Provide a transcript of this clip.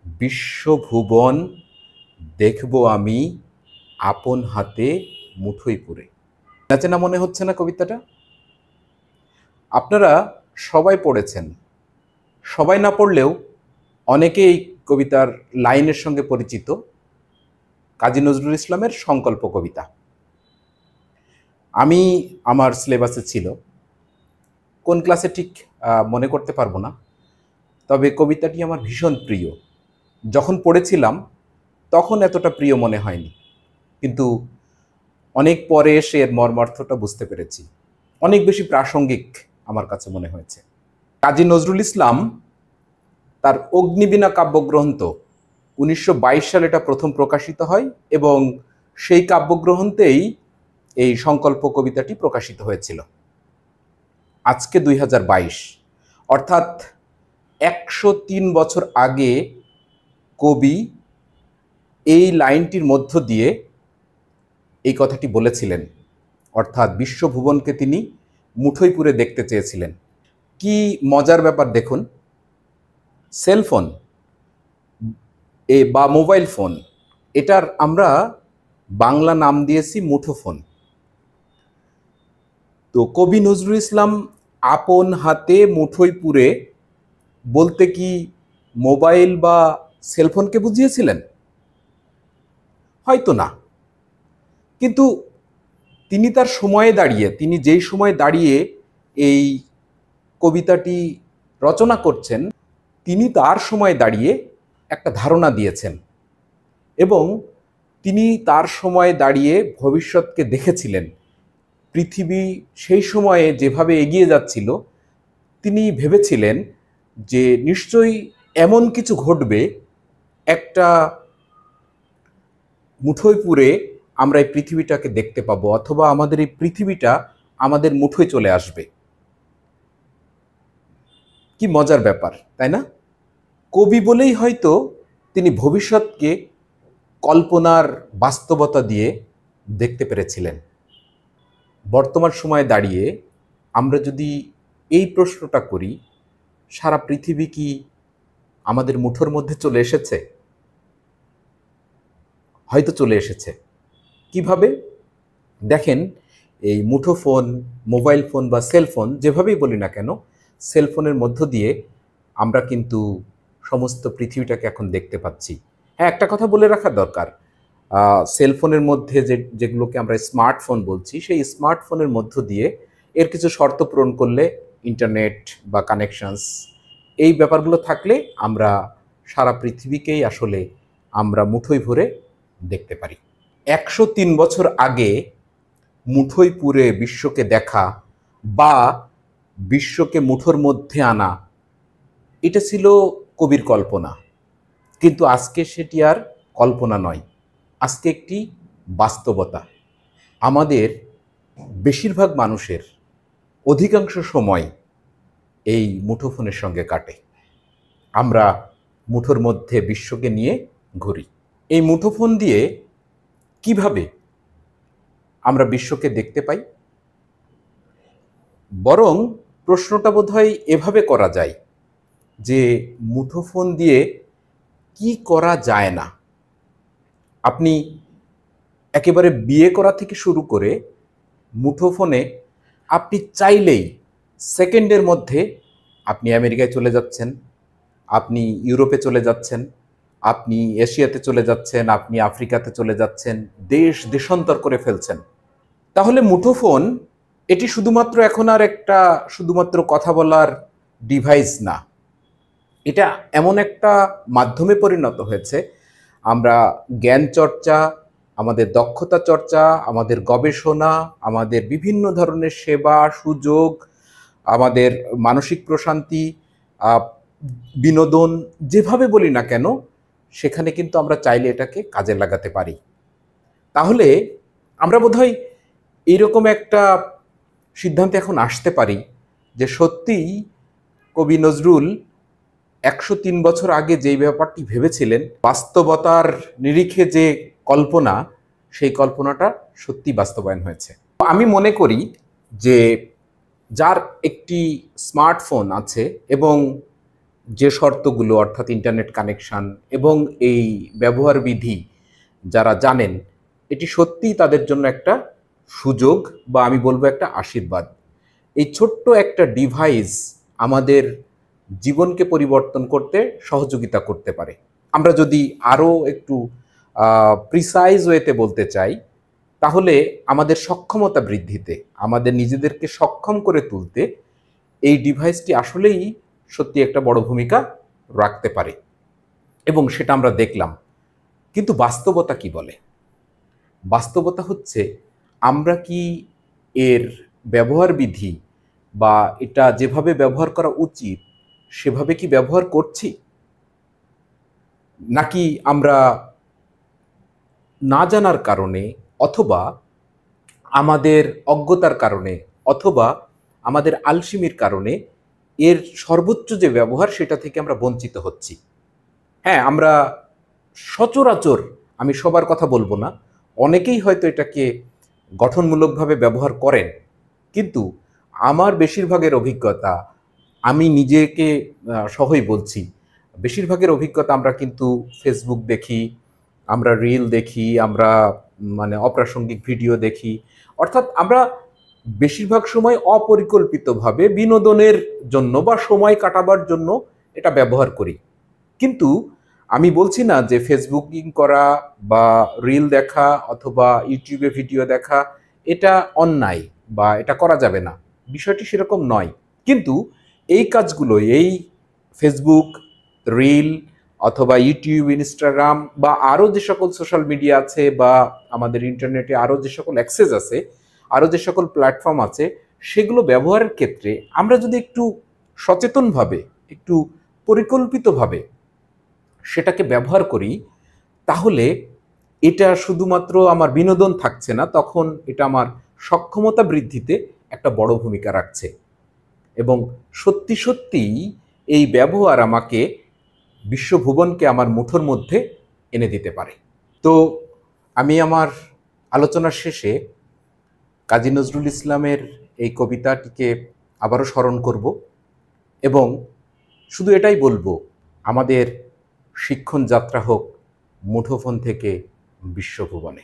বিশ্বভুবন দেখব আমি আপন হাতে মুঠোয় পুরে। চেনা মনে হচ্ছে না কবিতাটা? আপনারা সবাই পড়েছেন, সবাই না পড়লেও অনেকেই কবিতার লাইনের সঙ্গে পরিচিত। কাজী নজরুল ইসলামের সংকল্প কবিতা। আমি আমার সিলেবাসে ছিল, কোন ক্লাসে ঠিক মনে করতে পারবো না, তবে কবিতাটি আমার ভীষণ প্রিয়। যখন পড়েছিলাম তখন এতটা প্রিয় মনে হয়নি, কিন্তু অনেক পরে এসে এর মর্মার্থটা বুঝতে পেরেছি। অনেক বেশি প্রাসঙ্গিক আমার কাছে মনে হয়েছে। কাজী নজরুল ইসলাম তার অগ্নিবীণা কাব্যগ্রন্থ 1922 সালে এটা প্রথম প্রকাশিত হয় এবং সেই কাব্যগ্রন্থেই এই সংকল্প কবিতাটি প্রকাশিত হয়েছিল। আজকে 2022, অর্থাৎ 103 বছর আগে কবি এই লাইনটির মধ্য দিয়ে এই কথাটি বলেছিলেন, অর্থাৎ বিশ্বভুবনকে তিনি মুঠোয় পুরে দেখতে চেয়েছিলেন। কি মজার ব্যাপার দেখুন, সেলফোন বা মোবাইল ফোন, এটার আমরা বাংলা নাম দিয়েছি মুঠোফোন। তো কবি নজরুল ইসলাম আপন হাতে মুঠোয় পুরে বলতে কি মোবাইল বা সেলফোনকে বুঝিয়েছিলেন? হয়তো না, কিন্তু তিনি তার সময়ে দাঁড়িয়ে, তিনি যেই সময়ে দাঁড়িয়ে এই কবিতাটি রচনা করছেন, তিনি তার সময়ে দাঁড়িয়ে একটা ধারণা দিয়েছেন এবং তিনি তার সময়ে দাঁড়িয়ে ভবিষ্যৎকে দেখেছিলেন। পৃথিবী সেই সময়ে যেভাবে এগিয়ে যাচ্ছিল, তিনি ভেবেছিলেন যে নিশ্চয়ই এমন কিছু ঘটবে, একটা মুঠোয় পুরে আমরা এই পৃথিবীটাকে দেখতে পাবো, অথবা আমাদের এই পৃথিবীটা আমাদের মুঠোয় চলে আসবে। কি মজার ব্যাপার, তাই না? কবি বলেই হয়তো তিনি ভবিষ্যৎকে কল্পনার বাস্তবতা দিয়ে দেখতে পেরেছিলেন। বর্তমান সময়ে দাঁড়িয়ে আমরা যদি এই প্রশ্নটা করি, সারা পৃথিবী কি আমাদের মুঠোর মধ্যে চলে এসেছে? হয়তো চলে এসেছে। কিভাবে? দেখেন, এই মুঠোফোন, মোবাইল ফোন বা সেলফোন, যেভাবেই বলি না কেন, সেলফোনের মধ্য দিয়ে আমরা কিন্তু সমস্ত পৃথিবীটাকে এখন দেখতে পাচ্ছি। হ্যাঁ, একটা কথা বলে রাখা দরকার, সেলফোনের মধ্যে যেগুলোকে আমরা স্মার্টফোন বলছি, সেই স্মার্টফোনের মধ্য দিয়ে এর কিছু শর্ত পূরণ করলে, ইন্টারনেট বা কানেকশনস, এই ব্যাপারগুলো থাকলে আমরা সারা পৃথিবীকেই আসলে আমরা মুঠোয় ভরে দেখতে পারি। 103 বছর আগে মুঠোয় পুরে বিশ্বকে দেখা বা বিশ্বকে মুঠোর মধ্যে আনা, এটা ছিল কবির কল্পনা। কিন্তু আজকে সেটি আর কল্পনা নয়, আজকে একটি বাস্তবতা। আমাদের বেশিরভাগ মানুষের অধিকাংশ সময় এই মুঠোফোনের সঙ্গে কাটে। আমরা মুঠোর মধ্যে বিশ্বকে নিয়ে ঘুরি। এই মুঠোফোন দিয়ে কিভাবে আমরা বিশ্বকে দেখতে পাই? বরং প্রশ্নটা বোধহয় এভাবে করা যায় যে মুঠোফোন দিয়ে কি করা যায় না। আপনি একেবারে বিয়ে করা থেকে শুরু করে মুঠোফোনে আপনি চাইলেই সেকেন্ডের মধ্যে আপনি আমেরিকায় চলে যাচ্ছেন, আপনি ইউরোপে চলে যাচ্ছেন, আপনি এশিয়াতে চলে যাচ্ছেন, আপনি আফ্রিকাতে চলে যাচ্ছেন, দেশ দেশান্তর করে ফেলছেন। তাহলে মুঠোফোন এটি শুধুমাত্র এখন আর একটা শুধুমাত্র কথা বলার ডিভাইস না, এটা এমন একটা মাধ্যমে পরিণত হয়েছে, আমরা জ্ঞান চর্চা, আমাদের দক্ষতা চর্চা, আমাদের গবেষণা, আমাদের বিভিন্ন ধরনের সেবা সুযোগ, আমাদের মানসিক প্রশান্তি, বিনোদন, যেভাবে বলি না কেন, সেখানে কিন্তু আমরা চাইলে এটাকে কাজে লাগাতে পারি। তাহলে আমরা বোধহয় এইরকম একটা সিদ্ধান্তে এখন আসতে পারি যে সত্যিই কবি নজরুল 103 বছর আগে যেই ব্যাপারটি ভেবেছিলেন, বাস্তবতার নিরিখে যে কল্পনা, সেই কল্পনাটা সত্যি বাস্তবায়ন হয়েছে। আমি মনে করি যে যার একটি স্মার্টফোন আছে এবং যে শর্তগুলো অর্থাৎ ইন্টারনেট কানেকশান এবং এই ব্যবহার বিধি যারা জানেন, এটি সত্যিই তাদের জন্য একটা সুযোগ বা আমি বলবো একটা আশীর্বাদ। এই ছোট্ট একটা ডিভাইস আমাদের জীবনকে পরিবর্তন করতে সহযোগিতা করতে পারে। আমরা যদি আরও একটু প্রিসাইজ ওয়েতে বলতে চাই, তাহলে আমাদের সক্ষমতা বৃদ্ধিতে, আমাদের নিজেদেরকে সক্ষম করে তুলতে এই ডিভাইসটি আসলেই সত্যি একটা বড় ভূমিকা রাখতে পারে এবং সেটা আমরা দেখলাম। কিন্তু বাস্তবতা কি বলে? বাস্তবতা হচ্ছে আমরা কি এর ব্যবহার বিধি বা এটা যেভাবে ব্যবহার করা উচিত সেভাবে কি ব্যবহার করছি? নাকি আমরা না জানার কারণে অথবা আমাদের অজ্ঞতার কারণে অথবা আমাদের আলসেমির কারণে এর সর্বোচ্চ যে ব্যবহার সেটা থেকে আমরা বঞ্চিত হচ্ছি? হ্যাঁ, আমরা সচরাচর, আমি সবার কথা বলবো না, অনেকেই হয়তো এটাকে গঠনমূলকভাবে ব্যবহার করেন, কিন্তু আমার বেশিরভাগের অভিজ্ঞতা, আমি নিজেকে সহই বলছি, বেশিরভাগের অভিজ্ঞতা আমরা কিন্তু ফেসবুক দেখি, আমরা রিল দেখি, আমরা মানে অপ্রাসঙ্গিক ভিডিও দেখি, অর্থাৎ আমরা বেশিরভাগ সময় অপরিকল্পিতভাবে বিনোদনের জন্য বা সময় কাটাবার জন্য এটা ব্যবহার করি। কিন্তু আমি বলছি না যে ফেসবুকিং করা বা রিল দেখা অথবা ইউটিউবে ভিডিও দেখা এটা অন্যায় বা এটা করা যাবে না, বিষয়টি সেরকম নয়। কিন্তু এই কাজগুলো, এই ফেসবুক, রিল অথবা ইউটিউব, ইনস্টাগ্রাম বা আরও যে সকল সোশ্যাল মিডিয়া আছে বা আমাদের ইন্টারনেটে আরও যে সকল অ্যাক্সেস আছে, আরও যে সকল প্ল্যাটফর্ম আছে, সেগুলো ব্যবহারের ক্ষেত্রে আমরা যদি একটু সচেতনভাবে, একটু পরিকল্পিতভাবে সেটাকে ব্যবহার করি, তাহলে এটা শুধুমাত্র আমার বিনোদন থাকছে না, তখন এটা আমার সক্ষমতা বৃদ্ধিতে একটা বড় ভূমিকা রাখছে এবং সত্যি সত্যিই এই ব্যবহার আমাকে বিশ্বভুবনকে আমার মুঠোর মধ্যে এনে দিতে পারে। তো আমি আমার আলোচনার শেষে কাজী নজরুল ইসলামের এই কবিতাটিকে আবারও স্মরণ করব এবং শুধু এটাই বলবো, আমাদের শিক্ষণ যাত্রা হোক মুঠোফোন থেকে বিশ্বভুবনে।